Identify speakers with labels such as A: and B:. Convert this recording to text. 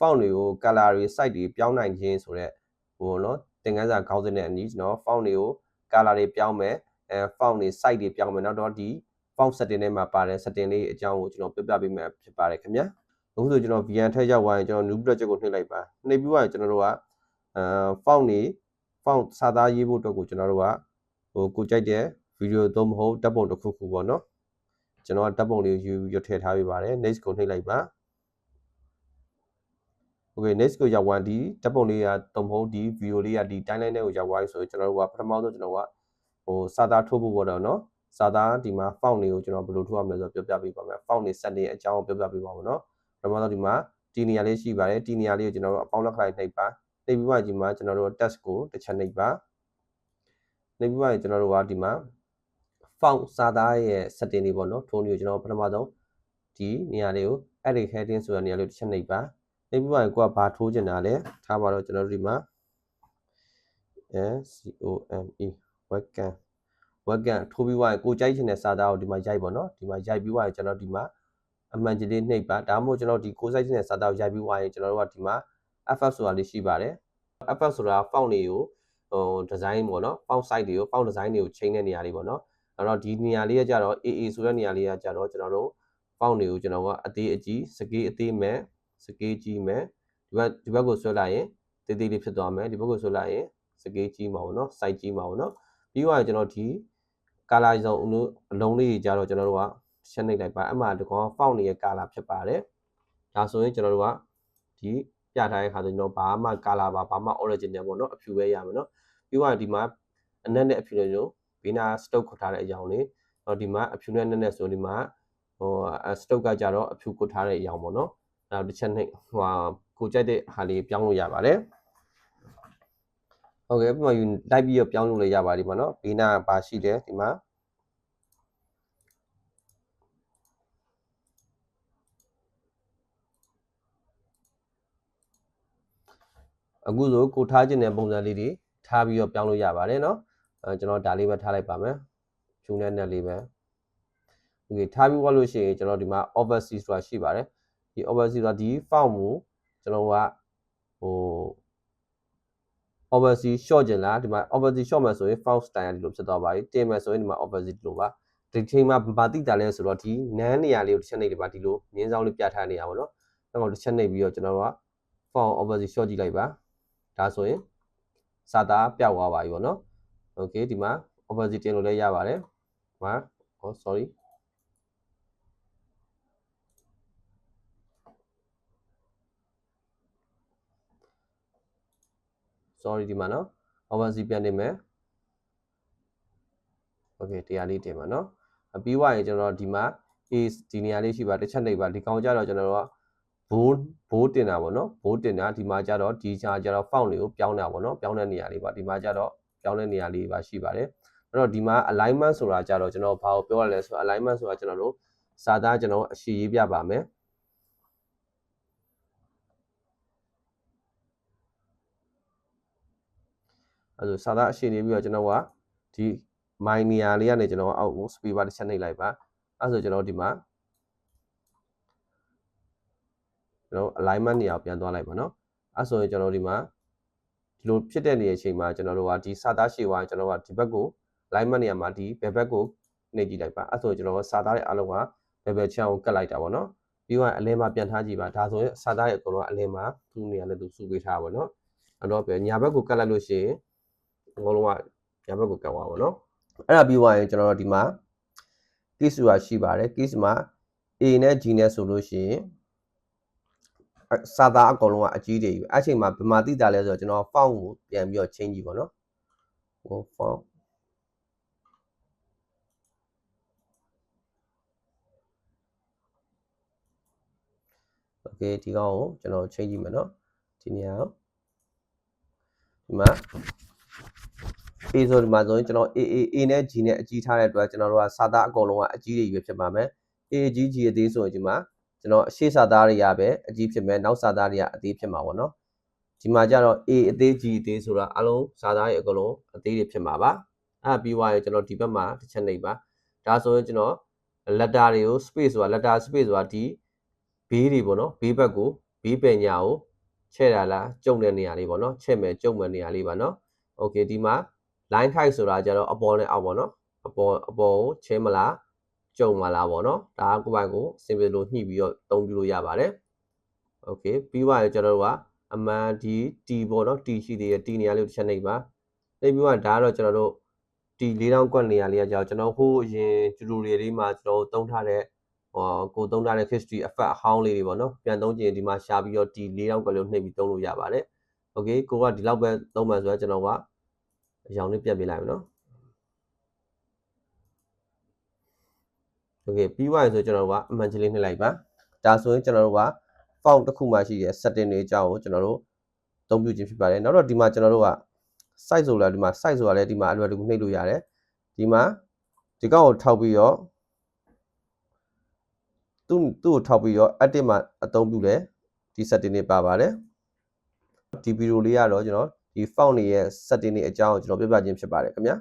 A: font တွေကို color တွေ size တွေပြောင်းနိုင်ခြင်းဆိုတဲ့ဟိုနော်သင်ခန်းစာခေါင်းစဉ်နဲ့အနီးကျွန်တော် font တွေကို color တွေပြောင်းမယ်font တွေ size တွေပြောင်းမယ်နောက်တော့ဒီ font setting ထဲမှာပါတယ် setting လေးအကြောင်းကိုကျွန်တော်ပြပြပေးမယ်ဖြစ်ပါတယ်ခင်ဗျာအခုဆိုကျွန်တော် VN ထည့်ရောက်သွားရင်ကျွန်တော် new project ကိုနှိပ်လိုက်ပါနှိပ်ပြီးတော့ကျွန်တော်တို့ကfont တွေ font စာသားရေးဖို့အတွက်ကိုကျွန်တော်တို့ကဟိုကိုကြိုက်တဲ့ video သို့မဟုတ်ဓာတ်ပုံတစ်ခုခုပေါ့နော်ကျွန်တော်ကဓာတ်ပုံလေးယူရထည့်ထားပေးပါတယ် next ကိုနှိပ်လိုက်ပါ okay next ကိုရောက်သွားဒီဓာတ်ပုံလေးကသို့မဟုတ်ဒီ video လေးကဒီ timeline နဲ့ကိုရောက်သွားပြီဆိုရင်ကျွန်တော်တို့ကပထမဆုံးကျွန်တော်ကဟိုစာသားထိုးဖို့ပေါ့တော့နော်စာသားဒီမှာ font တွေကိုကျွန်တော်ဘယ်လိုထိုးရမလဲဆိုတော့ပြောပြပေးပါမယ် font တွေ setting အကြောင်းကိုပြောပြပေးပါမယ်နော်ပထမဆုံးဒီမှာတီနေရာလေးရှိပါတယ်တီနေရာလေးကိုကျွန်တော်တို့အပေါင်းလက္ခဏာနှိပ်ပါနှိပ်ပြီးမှဒီမှာကျွန်တော်တို့ text ကိုတစ်ချက်နှိပ်ပါနှိပ်ပြီးမှကျွန်တော်တို့ကဒီမှာ font စာသားရဲ့ setting တွေပေါ့နော်ထိုးမျိုးကျွန်တော်ပထမဆုံးဒီနေရာလေးကို edit heading ဆိုတဲ့နေရာလေးတစ်ချက်နှိပ်ပါနှိပ်ပြီးမှကိုကဘာထိုးချင်တာလဲထားပါတော့ကျွန်တော်တို့ဒီမှာ webcam ထိုးပြီးသွားရင်ကိုကြိုက်ချင်တဲ့စာသားကိုဒီမှာရိုက်ပေါ့နော်ဒီမှာရိုက်ပြီးသွားရင်ကျွန်တော်ဒီမှာအမှန်ကြီးလေးနှိပ်ပါဒါမှမဟုတ်ကျွန်တော်ဒီကိုစိုက်ချင်တဲ့စာသားကိုရိုက်ပြီးသွားရင်ကျွန်တော်တို့ကဒီမှာ FF ဆိုတာလေးရှိပါတယ် FF ဆိုတာ font တွေကိုဟို design ပေါ့နော် font size တွေကို font design တွေကိုချိန်တဲ့နေရာလေးပေါ့နော်အဲ့တော့ဒီနေရာလေးကကြတော့ AA ဆိုတဲ့နေရာလေးကကြတော့ကျွန်တော်တို့ font တွေကိုကျွန်တော်ကအသေးအကြီးစကေးအသေးမဲ့စကေးကြီးမဲ့ဒီဘက်ကိုဆွဲလိုက်ရင်တေးသေးလေးဖြစ်သွားမယ်ဒီဘက်ကိုဆွဲလိုက်ရင်စကေးကြီးမှာပေါ့နော် size ကြီးမှာပေါ့နော်ပြီးတော့ကျွန်တော်ဒီ color ဇုံအလုံးလေးကြီးကြတော့ကျွန်တော်တို့ကချက်နှိပ်လိုက်ပါအမှဒီကောင် font ရဲ့ color ဖြစ်ပါတယ်ဒါဆိုရင်ကျွန်တော်တို့ကဒီပြထားတဲ့ခါဆိုကျွန်တော်ဘာမှ color ဘာမှ original ပေါ့နော်အဖြူပဲရမယ်နော်ပြီးတော့ဒီမှာအနက်နဲ့အဖြူလေးတို့ဘေးနာ stock ခွတ်ထားတဲ့အကြောင်းလေးတော့ဒီမှာအဖြူနဲ့နက်ဆိုဒီမှာဟို stock ကကြတော့အဖြူခွတ်ထားတဲ့အကြောင်းပေါ့နော်ဒါတစ်ချက်နှိပ်ဟိုကိုကြိုက်တဲ့ဟာလေးပြောင်းလို့ရပါတယ်ဟုတ်ကဲ့ပြီးမှယူလိုက်ပြီးတော့ပြောင်းလို့လည်းရပါဒီမှာနော်ဘေးနာဘာရှိတယ်ဒီမှာအခုဆိုကိုထားခြင်းတဲ့ပုံစံလေးတွေထားပြီးတော့ပြောင်းလို့ရပါတယ်เนาะကျွန်တော်ဒါလေးပဲထားလိုက်ပါမယ်ဖြူနဲ့နဲ့လေးပဲโอเคထားပြီးသွားလို့ရှိရင်ကျွန်တော်ဒီမှာ oversee ဆိုတာရှိပါတယ်ဒီ oversee ဆိုတာဒီ font ကိုကျွန်တော်ကဟို oversee short ကျင်လားဒီမှာ oversee short မှာဆိုရင် font style ဒီလိုဖြစ်သွားပါပြီတင်မယ်ဆိုရင်ဒီမှာ oversee ဒီလိုပါဒီချိန်မှာဘာတိတာလဲဆိုတော့ဒီနန်းနေရာလေးကိုတစ်ချက်နှိပ်လိုက်ပါဒီလိုမြင်းဆောင်လေးပြထားနေရပါတော့အဲ့တော့တစ်ချက်နှိပ်ပြီးတော့ကျွန်တော်က font oversee short ကြည့်လိုက်ပါဒါဆိုရင်စာသားပြောက်သွားပါပြီပေါ့နော်โอเคဒီမှာ oversee တင်လို့လည်းရပါတယ်ဒီမှာ sorryဒီမှာနော် oversee ပြန်တင်မယ်โอเคတရားလေးတင်ပါနော်ပြီးသွားရင်ကျွန်တော်ဒီမှာ A ဒီနေရာလေးရှိပါတစ်ချက်နှိပ်ပါဒီကောင်ကြတော့ကျွန်တော်တို့ကဘိုးတင်တာပေါ့နော်ဘိုးတင်တာဒီမှာကြတော့ဒီချာကြတော့ font တွေကိုပြောင်းတာပေါ့နော်ပြောင်းတဲ့နေရာလေးပါဒီမှာကြတော့ပြောင်းတဲ့နေရာလေးပါရှိပါတယ်အဲ့တော့ဒီမှာ alignment ဆိုတာကြတော့ကျွန်တော်ဘာကိုပြောရလဲဆိုတော့ alignment ဆိုတာကျွန်တော်တို့စာသားကျွန်တော်အရှိရေးပြပါမယ်အဲ့ဒါစာသားအရှိနေပြီးတော့ကျွန်တော်ကဒီ my နေရာလေးကနေကျွန်တော်အောက်ကို space bar တစ်ချက်နှိပ်လိုက်ပါအဲ့ဆိုကျွန်တော်ဒီမှာကျွန်တော် alignment နေရာကိုပြန်သွားလိုက်ပါနော်အဲ့ဆိုရင်ကျွန်တော်ဒီမှာဒီလိုဖြစ်တဲ့နေရာအချိန်မှာကျွန်တော်တို့ကဒီစာသားရှေ့ဝါကျွန်တော်ကဒီဘက်ကို alignment နေရာမှာဒီဘယ်ဘက်ကိုနှိပ်ကြည့်လိုက်ပါအဲ့ဆိုကျွန်တော်ကစာသားရဲ့အလုံးကဘယ်ဘက်ချောင်းကိုကတ်လိုက်တာပေါ့နော်ပြီးတော့အလင်းမှာပြန်ထားကြည့်ပါဒါဆိုရင်စာသားရဲ့အကုန်လုံးအလင်းမှာသူ့နေရာနဲ့သူစုပေးထားပါတော့အဲ့တော့ညာဘက်ကိုကတ်လိုက်လို့ရှိရင်အကုန်လုံးကညာဘက်ကိုကတ်သွားပါတော့အဲ့ဒါပြီးသွားရင်ကျွန်တော်တို့ဒီမှာ case ဆိုတာရှိပါတယ် case မှာ A နဲ့ G နဲ့ဆိုလို့ရှိရင်စာသားအကုန်လုံးကအကြီးတွေယူအဲ့ချိန်မှာဘယ်မှာသိတာလဲဆိုတော့ကျွန်တော် font ကိုပြန်ပြီးတော့ change ကြည့်ပါနော်ဟို font okay ဒီကောင်ကိုကျွန်တော် change ကြည့်မယ်နော်ဒီနေရာဒီမှာ A ဆိုဒီမှာဆိုရင်ကျွန်တော် A နဲ့ G နဲ့အကြီးထားတဲ့အတွက်ကျွန်တော်တို့ကစာသားအကုန်လုံးကအကြီးတွေယူဖြစ်ပါမယ် A G အသေးဆိုရင်ဒီမှာကျွန်တော်အရှိစာသားတွေကပဲအကြီးဖြစ်မယ်နောက်စာသားတွေကအသေးဖြစ်မှာပေါ့နော်ဒီမှာကျတော့ A အသေး G အသေးဆိုတာအလုံးစာသားတွေအကုန်လုံးအသေးတွေဖြစ်မှာပါအဲ့ပြီးသွားရင်ကျွန်တော်ဒီဘက်မှာတစ်ချက်နှိပ်ပါဒါဆိုရင်ကျွန်တော် letter တွေကို space ဆိုတာ letter space ဆိုတာဒီဘေးတွေပေါ့နော်ဘေးဘက်ကိုဘေးပင်ညာကို ချဲ့တာလားကျုံတဲ့နေရာလေးပေါ့နော်ချဲ့မယ်ကျုံမယ်နေရာလေးပါနော်โอเคဒီမှာ line height ဆိုတာကျတော့အပေါ်နဲ့အောက်ပေါ့နော်အပေါ်ကိုချဲမလားကျုံမလားပေါ့နော်ဒါကကိုယ့်ဘက်ကိုစင်ပယ်လို့ညှိပြီးတော့သုံးပြလို့ရပါတယ်โอเคပြီးသွားရင်ကျွန်တော်တို့ကအမှန်ဒီ T ပေါ့နော် T ရှိသေးတယ် T နေရာလေးကိုတစ်ချက်နှိပ်ပါနှိပ်ပြီးတော့ဒါကတော့ကျွန်တော်တို့ T 4000ကွက်နေရာလေးကကြောက်ကျွန်တော်ဟိုးအရင် tutorial လေးမှာကျွန်တော်သုံးထားတဲ့ကိုသုံးထားတဲ့ history effect အဟောင်းလေးတွေပေါ့နော်ပြန်သုံးကြည့်ရင်ဒီမှာရှာပြီးတော့ T 4000ကွက်လို့နှိပ်ပြီးသုံးလို့ရပါတယ်โอเคကိုကဒီလောက်ပဲသုံးမှဆိုတော့ကျွန်တော်ကအရောင်လေးပြတ်ပြလိုက်မယ်နော်โอเคပြီးသွားရင်ဆိုကျွန်တော်တို့ကအမှန်ကြီးလေးနှိပ်လိုက်ပါဒါဆိုရင်ကျွန်တော်တို့က font တစ်ခုမှရှိတဲ့ setting တွေအကြောင်းကိုကျွန်တော်တို့အသုံးပြုခြင်းဖြစ်ပါတယ်နောက်တော့ဒီမှာကျွန်တော်တို့က size ဆိုလာဒီမှာ size ဆိုတာလည်းဒီမှာအလွယ်တကူနှိပ်လို့ရတယ်ဒီမှာဒီကောင်ကိုထောက်ပြီးတော့သူ့ကိုထောက်ပြီးတော့ edit မှာအသုံးပြုတယ်ဒီ setting တွေပါပါတယ်ဒီဗီဒီယိုလေးကတော့ကျွန်တော်ဒီ font တွေရဲ့ setting တွေအကြောင်းကိုကျွန်တော်ပြပြခြင်းဖြစ်ပါတယ်ခင်ဗျာ